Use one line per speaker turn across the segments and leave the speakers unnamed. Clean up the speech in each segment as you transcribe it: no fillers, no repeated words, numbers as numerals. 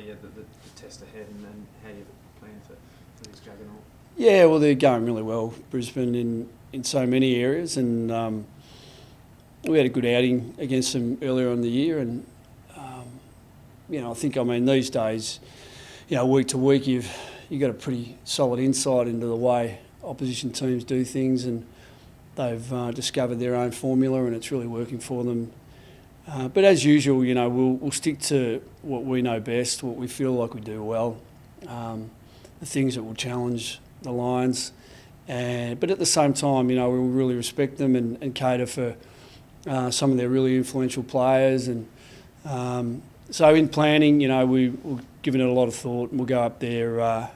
the test ahead and how you plan for this juggernaut?
Yeah, well, they're going really well, Brisbane, in so many areas, and we had a good outing against them earlier in the year, and I think these days, week to week, you've got a pretty solid insight into the way opposition teams do things, and they've discovered their own formula, and it's really working for them. But as usual, we'll stick to what we know best, what we feel like we do well, the things that will challenge the Lions. But at the same time, we really respect them and cater for some of their really influential players. And so in planning, we're giving it a lot of thought, and we'll go up there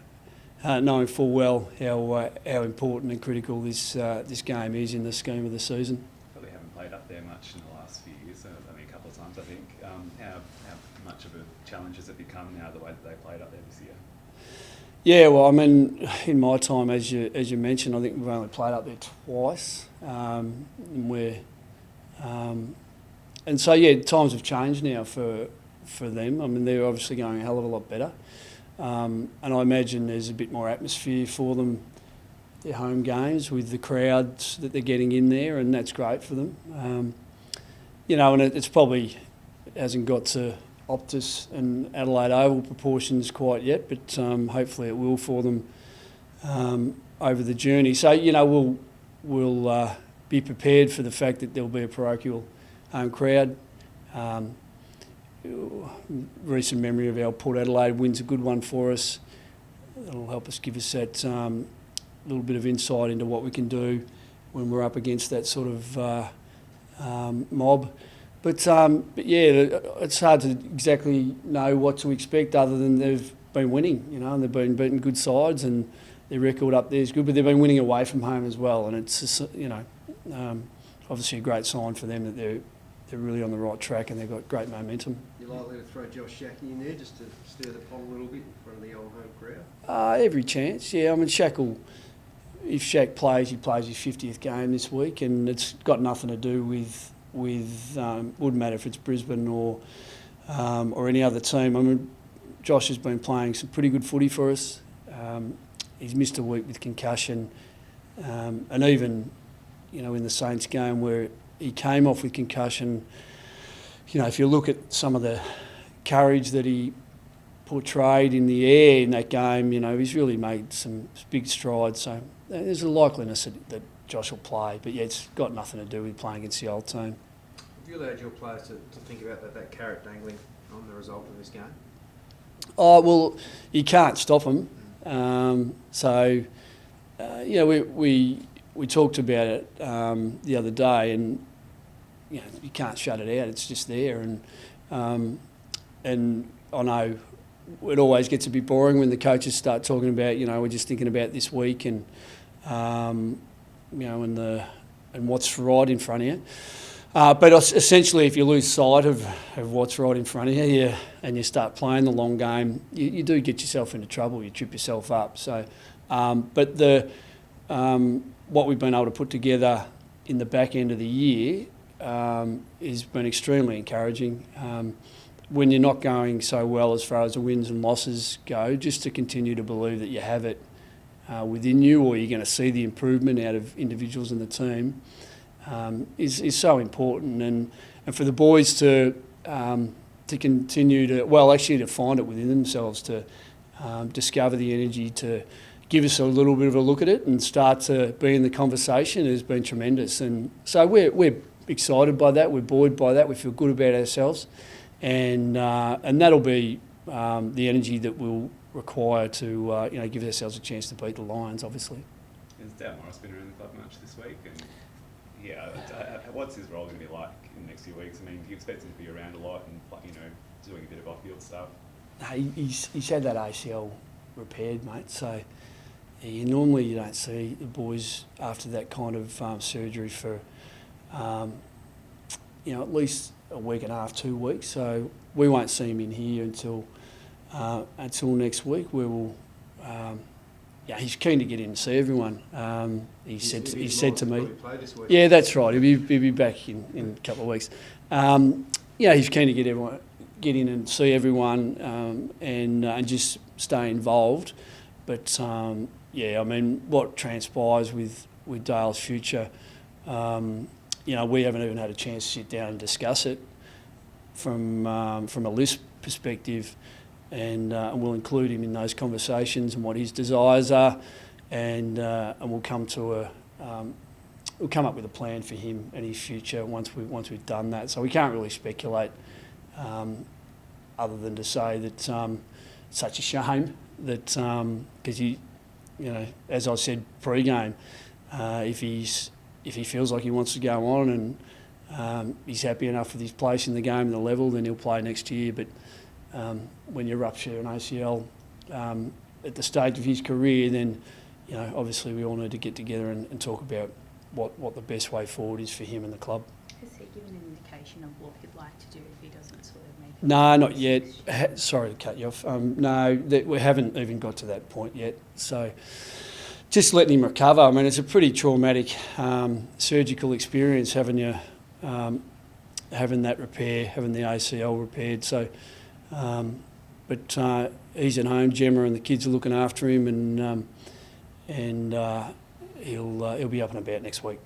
knowing full well how important and critical this game is in the scheme of the season.
Probably haven't played up there much in the last few years, only a couple of times I think. How much of a challenge has it become now, the way that they played up there this year?
Yeah, well, in my time, as you mentioned, I think we've only played up there twice, and so times have changed now for them. They're obviously going a hell of a lot better, and I imagine there's a bit more atmosphere for them, their home games, with the crowds that they're getting in there, and that's great for them. And it's probably hasn't got to Optus and Adelaide Oval proportions quite yet, but hopefully it will for them over the journey. So we'll be prepared for the fact that there'll be a parochial home crowd. Recent memory of our Port Adelaide win's a good one for us. It'll help us give us that little bit of insight into what we can do when we're up against that sort of mob. But it's hard to exactly know what to expect other than they've been winning, and they've been beating good sides, and their record up there is good, but they've been winning away from home as well, and it's obviously a great sign for them that they're really on the right track and they've got great momentum.
You're likely to throw Josh Shackey in there just to stir the pot a little bit in front of the old home crowd?
Every chance, yeah. If Shaq plays, he plays his 50th game this week, and it's got nothing to do with wouldn't matter if it's Brisbane or any other team. Josh has been playing some pretty good footy for us. He's missed a week with concussion, and even in the Saints game where he came off with concussion, if you look at some of the courage that he portrayed in the air in that game, he's really made some big strides. So there's a likeliness that Josh will play, but it's got nothing to do with playing against the old team.
Have you allowed your players to think about that carrot dangling on the result of this game?
Oh, well, you can't stop them. We talked about it the other day, and you can't shut it out. It's just there, and I know it always gets a bit boring when the coaches start talking about we're just thinking about this week and and what's right in front of you. But essentially, if you lose sight of what's right in front of you, and you start playing the long game, you do get yourself into trouble. You trip yourself up. So, but what we've been able to put together in the back end of the year has been extremely encouraging. When you're not going so well as far as the wins and losses go, just to continue to believe that you have it within you, or you're going to see the improvement out of individuals in the team, is so important, and for the boys to continue to find it within themselves, to discover the energy, to give us a little bit of a look at it and start to be in the conversation has been tremendous. And so we're excited by that, we're buoyed by that, we feel good about ourselves, and that'll be the energy that we'll require to give ourselves a chance to beat the Lions, obviously.
Has Dale Morris been around the club much this week? And what's his role going to be like in the next few weeks? Do you expect him to be around a lot and doing a bit of off-field stuff?
He's had that ACL repaired, mate, so normally you don't see the boys after that kind of surgery for at least a week and a half, 2 weeks. So we won't see him in here until next week, where we'll. He's keen to get in and see everyone. He said to me, "Yeah, that's right. He'll be back in a couple of weeks." He's keen to get get in and see everyone and just stay involved. But yeah, I mean, what transpires with Dale's future, you know, we haven't even had a chance to sit down and discuss it from a list perspective, and we'll include him in those conversations and what his desires are, and we'll come up with a plan for him and his future once we've done that. So we can't really speculate, other than to say that it's such a shame that because you know, as I said pre-game, if he feels like he wants to go on and he's happy enough with his place in the game and the level, then he'll play next year. But when you rupture an ACL at the stage of his career, then you know, obviously we all need to get together and talk about what the best way forward is for him and the club.
Has he given an indication of what he'd like to do if he doesn't sort of make it?
No, not yet. Sorry to cut you off. No, we haven't even got to that point yet. So just letting him recover. I mean, it's a pretty traumatic surgical experience having that repair, having the ACL repaired. So, but he's at home. Gemma and the kids are looking after him, and he'll be up and about next week.